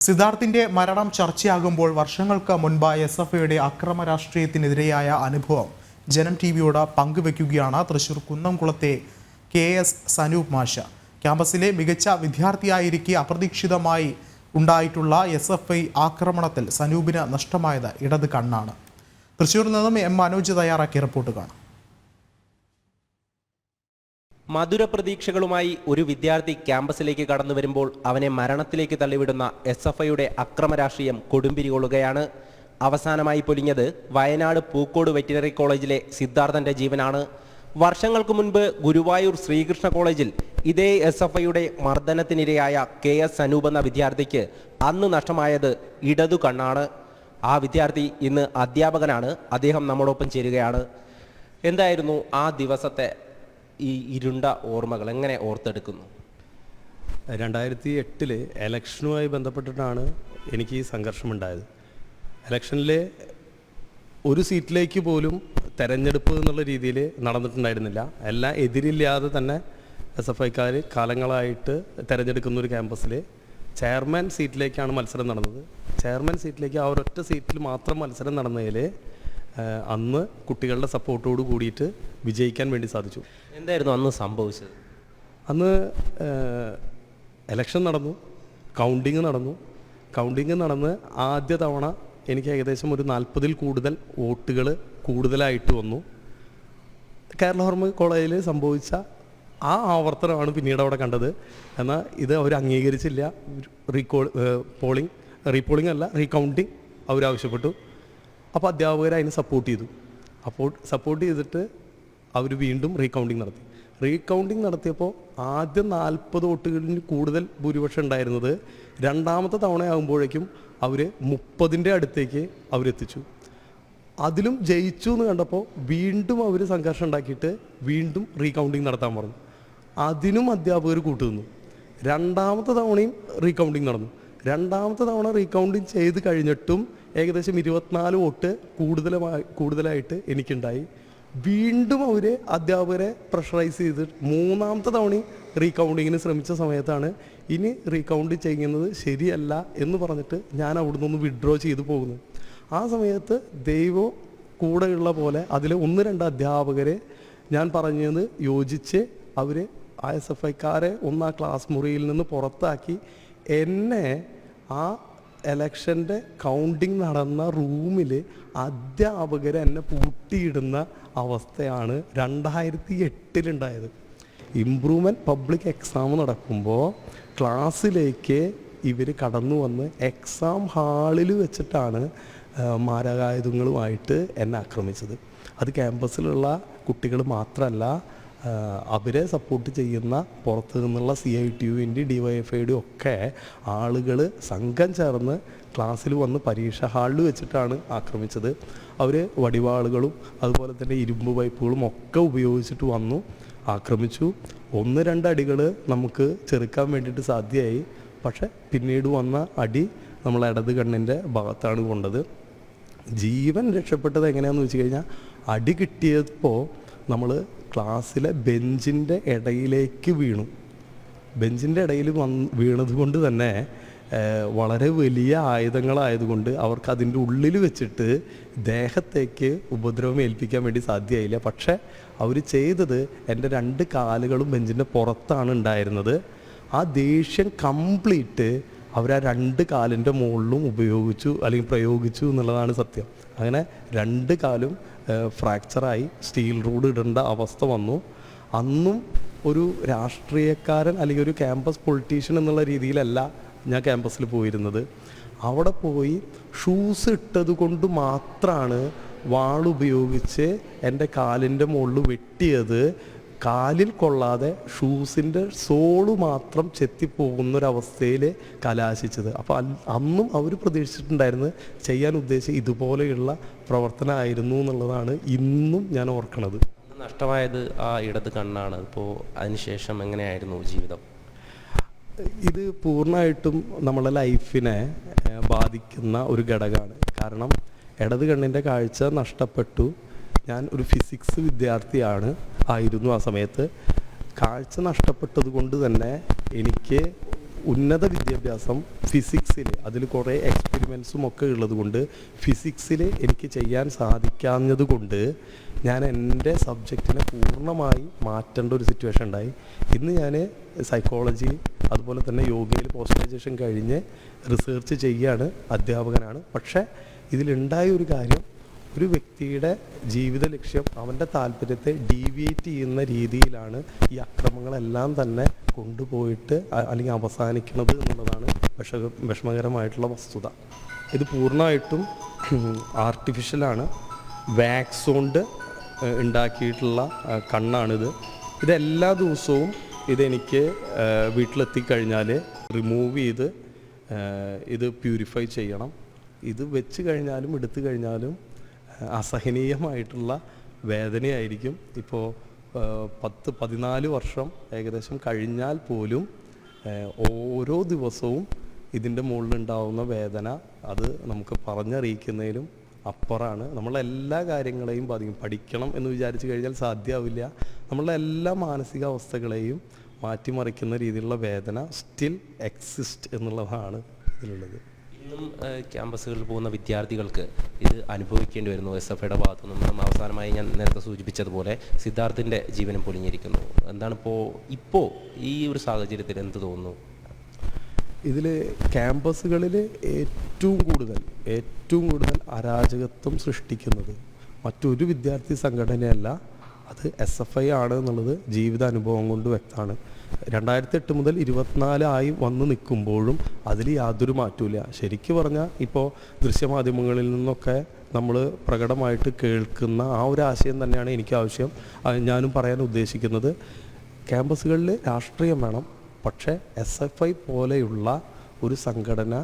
സിദ്ധാർത്ഥിന്റെ മരണം ചർച്ചയാകുമ്പോൾ വർഷങ്ങൾക്ക് മുൻപ് എസ്.എഫ്.ഐയുടെ അക്രമ രാഷ്ട്രീയത്തിനെതിരെയായ അനുഭവം ജനം ടിവിയോട് പങ്കുവെക്കുകയാണ് തൃശൂർ കുന്നംകുളത്തെ കെ.എസ്. സനൂപ് മാഷ്. ക്യാമ്പസിലെ മികച്ച വിദ്യാർത്ഥിയായിരിക്കെ അപ്രതീക്ഷിതമായി ഉണ്ടായിട്ടുള്ള എസ്.എഫ്.ഐ ആക്രമണത്തിൽ സനൂപിന് നഷ്ടമായത് ഇടത് കണ്ണാണ്. തൃശൂരിൽ നിന്നും എം മനോജ് തയ്യാറാക്കിയ റിപ്പോർട്ട് കാണാം. മധുര പ്രതീക്ഷകളുമായി ഒരു വിദ്യാർത്ഥി ക്യാമ്പസിലേക്ക് കടന്നു വരുമ്പോൾ അവനെ മരണത്തിലേക്ക് തള്ളിവിടുന്ന എസ്.എഫ്.ഐയുടെ അക്രമ രാഷ്ട്രീയം കൊടുമ്പിരി കൊള്ളുകയാണ്. അവസാനമായി പൊലിഞ്ഞത് വയനാട് പൂക്കോട് വെറ്റിനറി കോളേജിലെ സിദ്ധാർത്ഥന്റെ ജീവനാണ്. വർഷങ്ങൾക്ക് മുൻപ് ഗുരുവായൂർ ശ്രീകൃഷ്ണ കോളേജിൽ ഇതേ എസ്.എഫ്.ഐയുടെ മർദ്ദനത്തിനിരയായ കെ.എസ്. സനൂപ് എന്ന വിദ്യാർത്ഥിക്ക് അന്ന് നഷ്ടമായത് ഇടതു കണ്ണാണ്. ആ വിദ്യാർത്ഥി ഇന്ന് അധ്യാപകനാണ്. അദ്ദേഹം നമ്മോടൊപ്പം ചേരുകയാണ്. എന്തായിരുന്നു ആ ദിവസത്തെ ഈ ഇരുണ്ട ഓർമ്മകൾ എങ്ങനെ ഓർത്തെടുക്കുന്നു? 2008 ഇലക്ഷനുമായി ബന്ധപ്പെട്ടിട്ടാണ് എനിക്ക് ഈ സംഘർഷമുണ്ടായത്. ഇലക്ഷനിലെ ഒരു സീറ്റിലേക്ക് പോലും തെരഞ്ഞെടുപ്പ് എന്നുള്ള രീതിയിൽ നടന്നിട്ടുണ്ടായിരുന്നില്ല. എല്ലാം എതിരില്ലാതെ തന്നെ എസ്.എഫ്.ഐക്കാർ കാലങ്ങളായിട്ട് തിരഞ്ഞെടുക്കുന്ന ഒരു ക്യാമ്പസിൽ ചെയർമാൻ സീറ്റിലേക്കാണ് മത്സരം നടന്നത്. ചെയർമാൻ സീറ്റിലേക്ക് ആ ഒരൊറ്റ സീറ്റിൽ മാത്രം മത്സരം നടന്നതിൽ അന്ന് കുട്ടികളുടെ സപ്പോർട്ടോട് കൂടിയിട്ട് വിജയിക്കാൻ വേണ്ടി സാധിച്ചു. എന്തായിരുന്നു അന്ന് സംഭവിച്ചത്? അന്ന് ഇലക്ഷൻ നടന്നു, കൗണ്ടിങ് നടന്ന് ആദ്യ തവണ എനിക്ക് ഏകദേശം ഒരു 40-ൽ കൂടുതൽ വോട്ടുകൾ കൂടുതലായിട്ട് വന്നു. കേരള ഹോർമ കോളേജിൽ സംഭവിച്ച ആ ആവർത്തനമാണ് പിന്നീട് അവിടെ കണ്ടത്. എന്നാൽ ഇത് അവർ അംഗീകരിച്ചില്ല. റീകൗണ്ടിങ് അവരാവശ്യപ്പെട്ടു. അപ്പോൾ അധ്യാപകർ അതിന് സപ്പോർട്ട് ചെയ്തു. അപ്പോൾ സപ്പോർട്ട് ചെയ്തിട്ട് അവർ വീണ്ടും റീകൗണ്ടിങ് നടത്തിയപ്പോൾ ആദ്യം 40 വോട്ടുകളിൽ കൂടുതൽ ഭൂരിപക്ഷം ഉണ്ടായിരുന്നത് രണ്ടാമത്തെ തവണയാകുമ്പോഴേക്കും അവർ 30-ന്റെ അടുത്തേക്ക് അവരെത്തിച്ചു. അതിലും ജയിച്ചു എന്ന് കണ്ടപ്പോൾ വീണ്ടും അവർ സംഘർഷം ഉണ്ടാക്കിയിട്ട് വീണ്ടും റീകൗണ്ടിങ് നടത്താൻ പറഞ്ഞു. അതിനും അധ്യാപകർ കൂട്ടുനിന്നു. രണ്ടാമത്തെ തവണയും റീകൗണ്ടിങ് നടന്നു. രണ്ടാമത്തെ തവണ റീകൗണ്ടിങ് ചെയ്ത് കഴിഞ്ഞിട്ടും ഏകദേശം 24 വോട്ട് കൂടുതലായിട്ട് എനിക്കുണ്ടായി. വീണ്ടും അവർ അധ്യാപകരെ പ്രഷറൈസ് ചെയ്ത് മൂന്നാമത്തെ തവണയും റീകൗണ്ടിങ്ങിന് ശ്രമിച്ച സമയത്താണ് ഇനി റീകൗണ്ട് ചെയ്യുന്നത് ശരിയല്ല എന്ന് പറഞ്ഞിട്ട് ഞാൻ അവിടുന്ന് ഒന്ന് വിഡ്രോ ചെയ്തു പോകുന്നത്. ആ സമയത്ത് ദൈവം കൂടെയുള്ള പോലെ അതിൽ 1-2 അധ്യാപകരെ ഞാൻ പറഞ്ഞത് യോജിച്ച് അവർ ആ എസ്.എഫ്.ഐക്കാരെ ഒന്ന് ആ ക്ലാസ് മുറിയിൽ നിന്ന് പുറത്താക്കി എന്നെ ആ എലക്ഷൻ്റെ കൗണ്ടിങ് നടന്ന റൂമിൽ അധ്യാപകർ എന്നെ പൂട്ടിയിടുന്ന അവസ്ഥയാണ് 2008 ഉണ്ടായത്. ഇംപ്രൂവ്മെൻറ്റ് പബ്ലിക് എക്സാം നടക്കുമ്പോൾ ക്ലാസ്സിലേക്ക് ഇവർ കടന്നു വന്ന് എക്സാം ഹാളിൽ വെച്ചിട്ടാണ് മാരകായുധങ്ങളുമായിട്ട് എന്നെ ആക്രമിച്ചത്. അത് ക്യാമ്പസിലുള്ള കുട്ടികൾ മാത്രമല്ല, അവരെ സപ്പോർട്ട് ചെയ്യുന്ന പുറത്തു നിന്നുള്ള CITUവിൻ്റെ DYFIയുടെ ഒക്കെ ആളുകൾ സംഘം ചേർന്ന് ക്ലാസ്സിൽ വന്ന് പരീക്ഷാ ഹാളിൽ വെച്ചിട്ടാണ് ആക്രമിച്ചത്. അവർ വടിവാളുകളും അതുപോലെ തന്നെ ഇരുമ്പ് പൈപ്പുകളും ഒക്കെ ഉപയോഗിച്ചിട്ട് വന്നു ആക്രമിച്ചു. 1-2 അടികൾ നമുക്ക് ചെറുക്കാൻ വേണ്ടിയിട്ട് സാധ്യമായി. പക്ഷെ പിന്നീട് വന്ന അടി നമ്മൾ ഇടത് കണ്ണിൻ്റെ ഭാഗത്താണ് കൊണ്ടത്. ജീവൻ രക്ഷപ്പെട്ടത് എങ്ങനെയാണെന്ന് വെച്ച് കഴിഞ്ഞാൽ അടി കിട്ടിയപ്പോൾ നമ്മൾ ക്ലാസ്സിലെ ബെഞ്ചിൻ്റെ ഇടയിലേക്ക് വീണു. ബെഞ്ചിൻ്റെ ഇടയിൽ വീണത് കൊണ്ട് തന്നെ വളരെ വലിയ ആയുധങ്ങളായതുകൊണ്ട് അവർക്ക് അതിൻ്റെ ഉള്ളിൽ വെച്ചിട്ട് ദേഹത്തേക്ക് ഉപദ്രവം ഏൽപ്പിക്കാൻ വേണ്ടി സാധ്യമായില്ല. പക്ഷേ അവർ ചെയ്തത് എൻ്റെ 2 കാലുകളും ബെഞ്ചിൻ്റെ പുറത്താണ് ഉണ്ടായിരുന്നത്. ആ ദേഷ്യം കംപ്ലീറ്റ് അവർ ആ 2 കാലിൻ്റെ മുകളിലും പ്രയോഗിച്ചു എന്നുള്ളതാണ് സത്യം. അങ്ങനെ 2 കാലും ഫ്രാക്ചറായി സ്റ്റീൽ റോഡ് ഇടേണ്ട അവസ്ഥ വന്നു. അന്നും ഒരു രാഷ്ട്രീയക്കാരൻ അല്ലെങ്കിൽ ഒരു ക്യാമ്പസ് പൊളിറ്റീഷ്യൻ എന്നുള്ള രീതിയിലല്ല ഞാൻ ക്യാമ്പസിൽ പോയിരുന്നത്. അവിടെ പോയി ഷൂസ് ഇട്ടത് കൊണ്ട് മാത്രമാണ് വാളുപയോഗിച്ച് എൻ്റെ കാലിൻ്റെ മുകളിൽ വെട്ടിയത്. കാലിൽ കൊള്ളാതെ ഷൂസിൻ്റെ സോള് മാത്രം ചെത്തിപ്പോകുന്നൊരവസ്ഥയിൽ കലാശിച്ചത്. അപ്പോൾ അന്നും അവർ പ്രതീക്ഷിച്ചിട്ടുണ്ടായിരുന്നത് ചെയ്യാൻ ഉദ്ദേശിച്ച ഇതുപോലെയുള്ള പ്രവർത്തനമായിരുന്നു എന്നുള്ളതാണ് ഇന്നും ഞാൻ ഓർക്കണത്. നഷ്ടമായത് ആ ഇടത് കണ്ണാണ്. ഇപ്പോൾ അതിനുശേഷം എങ്ങനെയായിരുന്നു ജീവിതം? ഇത് പൂർണ്ണമായിട്ടും നമ്മളെ ലൈഫിനെ ബാധിക്കുന്ന ഒരു ഘടകമാണ്. കാരണം ഇടത് കണ്ണിൻ്റെ കാഴ്ച നഷ്ടപ്പെട്ടു. ഞാൻ ഒരു ഫിസിക്സ് ആയിരുന്നു ആ സമയത്ത്. കാഴ്ച നഷ്ടപ്പെട്ടത് കൊണ്ട് തന്നെ എനിക്ക് ഉന്നത വിദ്യാഭ്യാസം ഫിസിക്സിൽ, അതിൽ കുറേ എക്സ്പെരിമെൻസും ഒക്കെ ഉള്ളത് കൊണ്ട് ഫിസിക്സിൽ എനിക്ക് ചെയ്യാൻ സാധിക്കാഞ്ഞത് കൊണ്ട് ഞാൻ എൻ്റെ സബ്ജക്റ്റിനെ പൂർണ്ണമായി മാറ്റേണ്ട ഒരു സിറ്റുവേഷൻ ഉണ്ടായി. ഇന്ന് ഞാൻ സൈക്കോളജി അതുപോലെ തന്നെ യോഗയിൽ പോസ്റ്റ് ഗ്രാജുവേഷൻ കഴിഞ്ഞ് റിസർച്ച് ചെയ്യുകയാണ്, അധ്യാപകനാണ്. പക്ഷേ ഇതിലുണ്ടായ ഒരു കാര്യം, ഒരു വ്യക്തിയുടെ ജീവിത ലക്ഷ്യം അവൻ്റെ താല്പര്യത്തെ ഡീവിയേറ്റ് ചെയ്യുന്ന രീതിയിലാണ് ഈ അക്രമങ്ങളെല്ലാം തന്നെ കൊണ്ടുപോയിട്ട് അല്ലെങ്കിൽ അവസാനിക്കുന്നത് എന്നുള്ളതാണ് വിഷമകരമായിട്ടുള്ള വസ്തുത. ഇത് പൂർണ്ണമായിട്ടും ആർട്ടിഫിഷ്യലാണ്, വാക്സ് കൊണ്ട് ഉണ്ടാക്കിയിട്ടുള്ള കണ്ണാണിത്. ഇതെല്ലാ ദിവസവും ഇതെനിക്ക് വീട്ടിലെത്തിക്കഴിഞ്ഞാൽ റിമൂവ് ചെയ്ത് ഇത് പ്യൂരിഫൈ ചെയ്യണം. ഇത് വെച്ച് കഴിഞ്ഞാലും എടുത്തു കഴിഞ്ഞാലും അസഹനീയമായിട്ടുള്ള വേദനയായിരിക്കും. ഇപ്പോൾ 10-14 വർഷം ഏകദേശം കഴിഞ്ഞാൽ പോലും ഓരോ ദിവസവും ഇതിൻ്റെ മുകളിലുണ്ടാവുന്ന വേദന അത് നമുക്ക് പറഞ്ഞറിയിക്കുന്നതിലും അപ്പുറമാണ്. നമ്മളെല്ലാ കാര്യങ്ങളെയും ബാധിക്കും. പഠിക്കണം എന്ന് വിചാരിച്ചു കഴിഞ്ഞാൽ സാധ്യമാവില്ല. നമ്മളുടെ എല്ലാ മാനസികാവസ്ഥകളെയും മാറ്റിമറിക്കുന്ന രീതിയിലുള്ള വേദന സ്റ്റിൽ എക്സിസ്റ്റ് എന്നുള്ളതാണ് ഇതിലുള്ളത്. ഇന്നും ക്യാമ്പസുകളിൽ പോകുന്ന വിദ്യാർത്ഥികൾക്ക് ഇത് അനുഭവിക്കേണ്ടി വരുന്നു SFIയുടെ ഭാഗത്തു നിന്നും. അവസാനമായി ഞാൻ നേരത്തെ സൂചിപ്പിച്ചതുപോലെ സിദ്ധാർത്ഥിൻ്റെ ജീവനും പൊലിഞ്ഞിരിക്കുന്നു. എന്താണ് ഇപ്പോൾ ഈ ഒരു സാഹചര്യത്തിൽ എന്ത് തോന്നുന്നു? ഇതിൽ ക്യാമ്പസുകളിൽ ഏറ്റവും കൂടുതൽ അരാജകത്വം സൃഷ്ടിക്കുന്നത് മറ്റൊരു വിദ്യാർത്ഥി സംഘടനയല്ല, അത് SFI ആണ് എന്നുള്ളത് ജീവിതാനുഭവം കൊണ്ട് വ്യക്തമാണ്. 2008 മുതൽ 24 ആയി വന്ന് നിൽക്കുമ്പോഴും അതിൽ യാതൊരു മാറ്റമില്ല. ശരിക്കും പറഞ്ഞാൽ ഇപ്പോൾ ദൃശ്യമാധ്യമങ്ങളിൽ നിന്നൊക്കെ നമ്മൾ പ്രകടമായിട്ട് കേൾക്കുന്ന ആ ഒരു ആശയം തന്നെയാണ് എനിക്ക് ആവശ്യം. ഞാനും പറയാൻ ഉദ്ദേശിക്കുന്നത്, ക്യാമ്പസുകളിൽ രാഷ്ട്രീയം വേണം, പക്ഷേ SFI പോലെയുള്ള ഒരു സംഘടന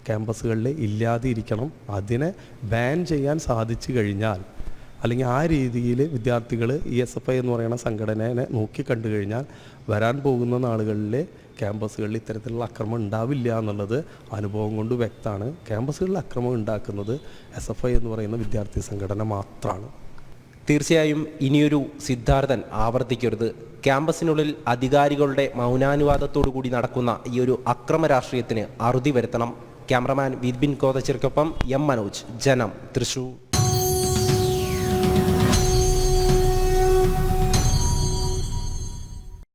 ക്യാമ്പസുകളിൽ ഇല്ലാതെ ഇരിക്കണം. അതിനെ ബാൻ ചെയ്യാൻ സാധിച്ചു കഴിഞ്ഞാൽ, അല്ലെങ്കിൽ ആ രീതിയിൽ വിദ്യാർത്ഥികൾ ഈ SFI എന്ന് പറയുന്ന സംഘടനയെ നോക്കിക്കണ്ടു കഴിഞ്ഞാൽ വരാൻ പോകുന്ന നാളുകളിൽ ക്യാമ്പസുകളിൽ ഇത്തരത്തിലുള്ള അക്രമം ഉണ്ടാവില്ല എന്നുള്ളത് അനുഭവം കൊണ്ട് വ്യക്തമാണ്. ക്യാമ്പസുകളിൽ അക്രമം ഉണ്ടാക്കുന്നത് SFI എന്ന് പറയുന്ന വിദ്യാർത്ഥി സംഘടന മാത്രമാണ്. തീർച്ചയായും ഇനിയൊരു സിദ്ധാർത്ഥൻ ആവർത്തിക്കരുത്. ക്യാമ്പസിനുള്ളിൽ അധികാരികളുടെ മൗനാനുവാദത്തോടു കൂടി നടക്കുന്ന ഈ ഒരു അക്രമ രാഷ്ട്രീയത്തിന് അറുതി വരുത്തണം. ക്യാമറമാൻ വിപിൻ കോതച്ചിർക്കൊപ്പം M. മനോജ്, ജനം, തൃശൂർ.